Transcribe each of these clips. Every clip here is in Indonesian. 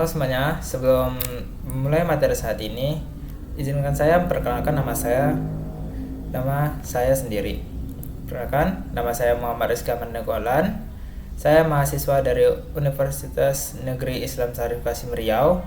Halo semuanya, sebelum memulai materi saat ini, izinkan saya memperkenalkan nama saya sendiri. Perkenalkan, nama saya Muhammad Rizky Mandagolan. Saya mahasiswa dari Universitas Negeri Islam Syarif Qasim Riau.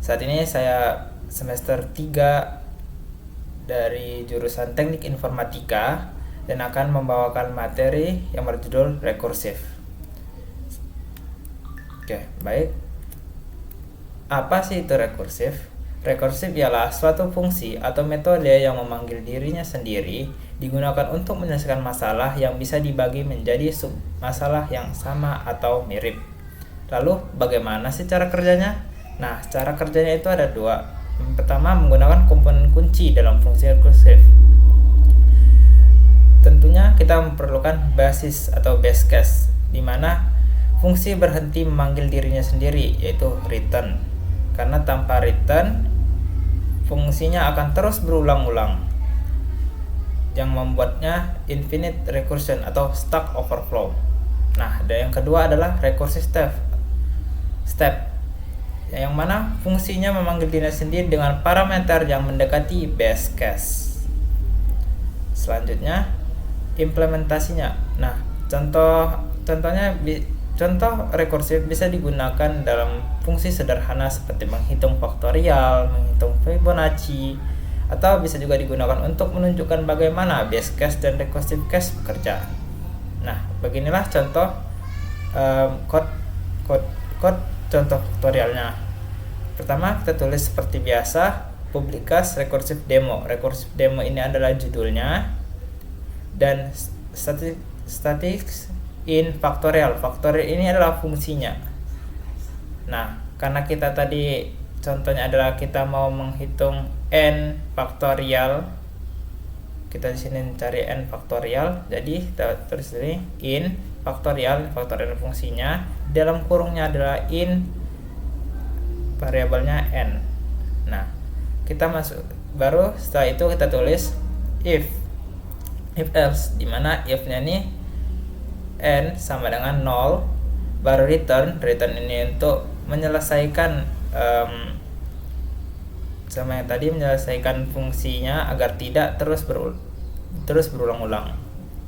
Saat ini saya semester 3 dari jurusan Teknik Informatika dan akan membawakan materi yang berjudul rekursif. Oke, baik. Apa sih itu rekursif? Rekursif ialah suatu fungsi atau metode yang memanggil dirinya sendiri digunakan untuk menyelesaikan masalah yang bisa dibagi menjadi sub-masalah yang sama atau mirip. Lalu, bagaimana sih cara kerjanya? Nah, cara kerjanya itu ada dua. Yang pertama, menggunakan komponen kunci dalam fungsi rekursif. Tentunya kita memerlukan basis atau base case, di mana fungsi berhenti memanggil dirinya sendiri, yaitu return. Karena tanpa return, fungsinya akan terus berulang-ulang, yang membuatnya infinite recursion atau stack overflow. Nah, dan yang kedua adalah recursive step, yang mana fungsinya memanggil dirinya sendiri dengan parameter yang mendekati base case. Selanjutnya, implementasinya. Nah, Contoh rekursif bisa digunakan dalam fungsi sederhana seperti menghitung faktorial, menghitung Fibonacci, atau bisa juga digunakan untuk menunjukkan bagaimana base case dan recursive case bekerja. Nah, beginilah contoh code contoh faktorialnya. Pertama, kita tulis seperti biasa, public class recursive demo. Recursive demo ini adalah judulnya, dan static in factorial. Factorial ini adalah fungsinya. Nah, karena kita tadi contohnya adalah kita mau menghitung n faktorial, kita di sini cari n faktorial, jadi kita tulis ini in faktorial fungsinya, dalam kurungnya adalah in variabelnya n. Nah, kita masuk, baru setelah itu kita tulis if else, dimana if-nya ini n sama dengan 0, baru return ini untuk menyelesaikan sama yang tadi, menyelesaikan fungsinya agar tidak terus berulang-ulang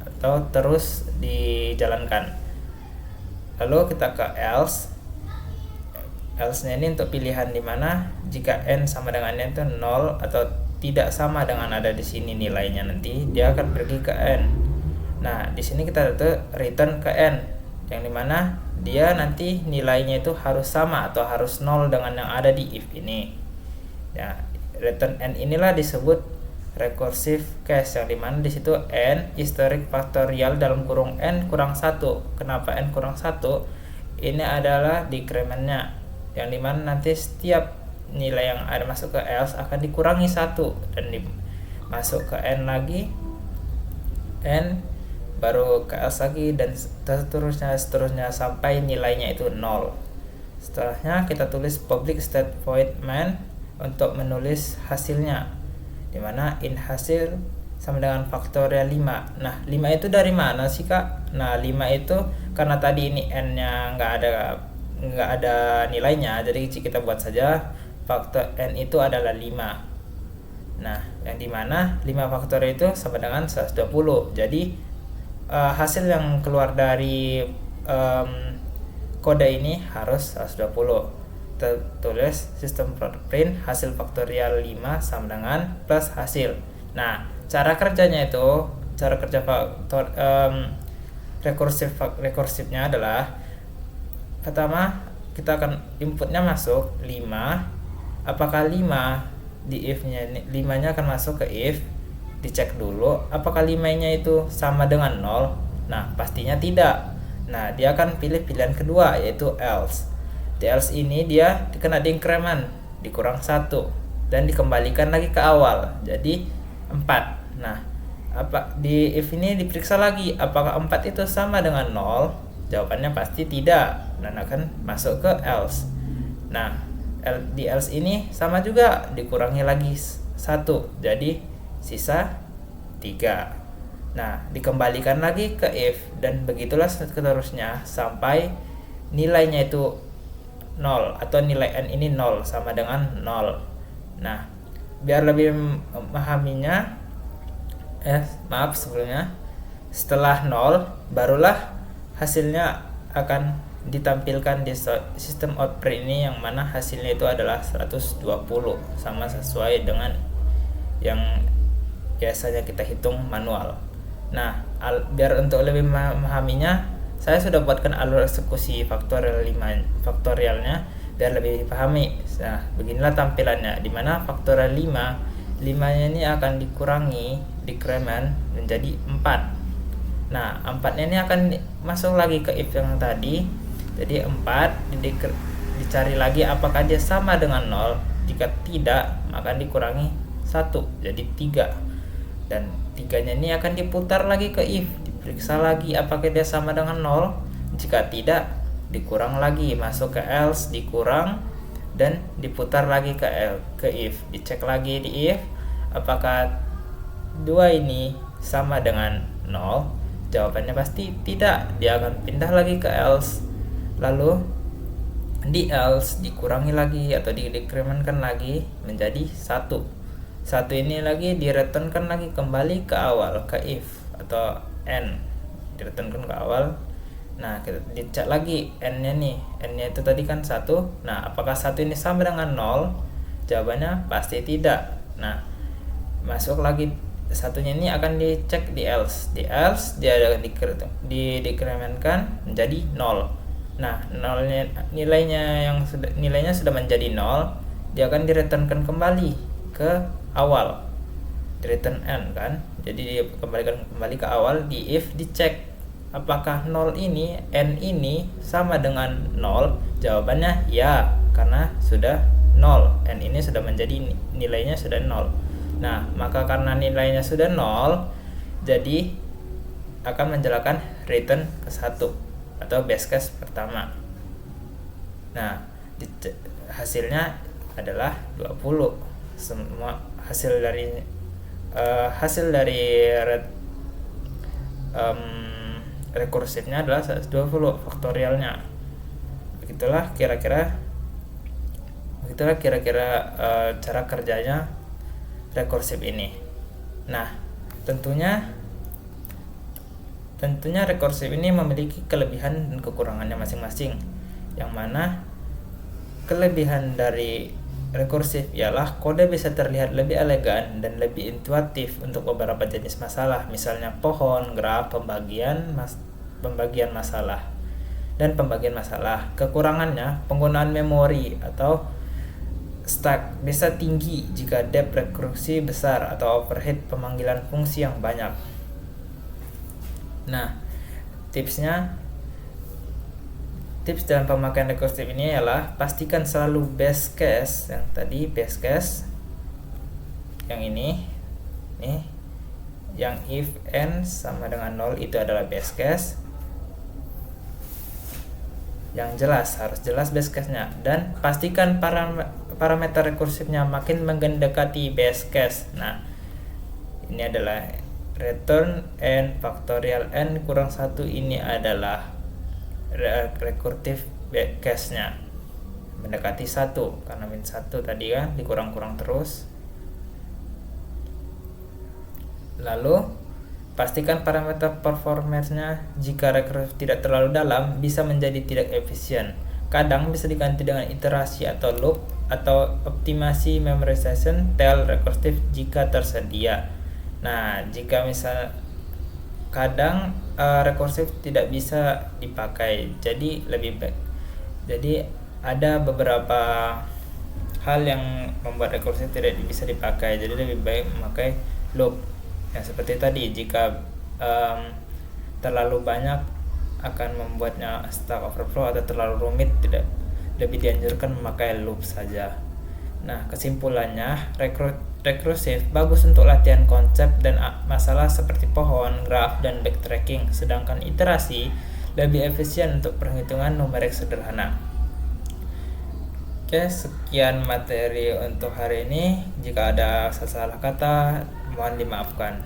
atau terus dijalankan. Lalu kita ke else nya ini untuk pilihan dimana jika n sama dengan n itu 0 atau tidak sama dengan ada di sini nilainya, nanti dia akan pergi ke n. Nah, di sini kita return ke n, yang dimana dia nanti nilainya itu harus sama atau harus 0 dengan yang ada di if ini. Ya, return n inilah disebut recursive case, yang dimana di situ n historic factorial dalam kurung n kurang 1. Kenapa n kurang 1? Ini adalah decrementnya, yang dimana nanti setiap nilai yang ada masuk ke else akan dikurangi 1 dan masuk ke n lagi, n baru ke else lagi, dan seterusnya sampai nilainya itu 0. Setelahnya kita tulis public state void main untuk menulis hasilnya, dimana in hasil sama dengan faktorial 5. Nah, 5 itu dari mana sih, Kak? Nah, 5 itu karena tadi ini n nya nggak ada nilainya, jadi kita buat saja faktor n itu adalah 5. Nah, yang dimana 5 faktorial itu sama dengan 120. Jadi hasil yang keluar dari kode ini harus 120. Kita tulis system print hasil faktorial 5 sama dengan plus hasil. Nah, cara kerja rekursifnya adalah, pertama kita akan inputnya masuk 5. Apakah 5 di if-nya, 5-nya akan masuk ke if, dicek dulu apakah 5-nya itu sama dengan 0. Nah, pastinya tidak. Nah, dia akan pilih pilihan kedua, yaitu else. Di else ini dia kena decrement, dikurang 1 dan dikembalikan lagi ke awal, jadi 4. Nah, di if ini diperiksa lagi apakah 4 itu sama dengan 0. Jawabannya pasti tidak dan akan masuk ke else. Nah, di else ini sama juga, dikurangi lagi 1, jadi sisa 3. Nah, dikembalikan lagi ke if, dan begitulah seterusnya sampai nilainya itu 0 atau nilai n ini 0 sama dengan 0. Nah, biar lebih memahaminya, sebelumnya setelah 0 barulah hasilnya akan ditampilkan di sistem output ini, yang mana hasilnya itu adalah 120, sama sesuai dengan yang biasanya kita hitung manual. Nah, biar untuk lebih memahaminya, saya sudah buatkan alur eksekusi faktorialnya biar lebih dipahami. Nah, beginilah tampilannya, dimana faktorial 5 nya ini akan dikurangi decrement menjadi 4. Nah, 4-nya ini akan masuk lagi ke if yang tadi. Jadi 4 dicari lagi apakah dia sama dengan 0. Jika tidak, maka dikurangi 1 jadi 3. Dan 3-nya ini akan diputar lagi ke if, diperiksa lagi apakah dia sama dengan 0. Jika tidak, dikurang lagi, masuk ke else, dikurang, dan diputar lagi ke if, dicek lagi di if apakah 2 ini sama dengan 0. Jawabannya pasti tidak, dia akan pindah lagi ke else, lalu di else dikurangi lagi atau didekrementkan lagi menjadi 1 ini lagi direturnkan lagi kembali ke awal, ke if atau n, direturnkan ke awal. Nah, kita dicek lagi n-nya nih, n-nya itu tadi kan 1. Nah, apakah 1 ini sama dengan 0? Jawabannya pasti tidak. Nah, masuk lagi 1-nya ini akan dicek di else dia akan dikrementkan menjadi 0. Nah, nilainya sudah menjadi 0, dia akan direturnkan kembali ke awal, di return n kan, jadi kembali ke awal. Di if dicek apakah 0 ini, n ini sama dengan 0. Jawabannya ya, karena sudah 0, n ini sudah menjadi nilainya sudah 0. Nah, maka karena nilainya sudah 0, jadi akan menjalankan return ke 1 atau base case pertama. Nah, hasilnya adalah 20. Semua hasil dari rekursifnya adalah 120 faktorialnya. Begitulah kira-kira cara kerjanya rekursif ini. Nah, tentunya rekursif ini memiliki kelebihan dan kekurangannya masing-masing. Yang mana kelebihan dari rekursif ialah kode bisa terlihat lebih elegan dan lebih intuitif untuk beberapa jenis masalah, misalnya pohon, graf, pembagian masalah, dan pembagian masalah. Kekurangannya, penggunaan memori atau stack bisa tinggi jika depth rekursi besar atau overhead pemanggilan fungsi yang banyak. Nah, tips dalam pemakaian rekursif ini ialah pastikan selalu base case yang tadi, base case yang ini yang if n sama dengan 0 itu adalah base case. Yang harus jelas base case-nya, dan pastikan parameter rekursifnya makin mendekati base case. Nah, ini adalah return n faktorial n kurang 1, ini adalah rekursive case-nya mendekati 1, karena min 1 tadi kan dikurang-kurang terus. Lalu pastikan parameter performance-nya jika rekursif tidak terlalu dalam bisa menjadi tidak efisien. Kadang bisa diganti dengan iterasi atau loop atau optimasi memorization tail rekursif jika tersedia. Nah, jika misal kadang rekursif tidak bisa dipakai, jadi lebih baik. Jadi ada beberapa hal yang membuat rekursif tidak bisa dipakai, jadi lebih baik memakai loop. Yang seperti tadi, jika terlalu banyak akan membuatnya stack overflow atau terlalu rumit, tidak lebih dianjurkan memakai loop saja. Nah, kesimpulannya, rekursif bagus untuk latihan konsep dan masalah seperti pohon, graf, dan backtracking, sedangkan iterasi lebih efisien untuk perhitungan numerik sederhana. Oke, sekian materi untuk hari ini. Jika ada salah kata, mohon dimaafkan.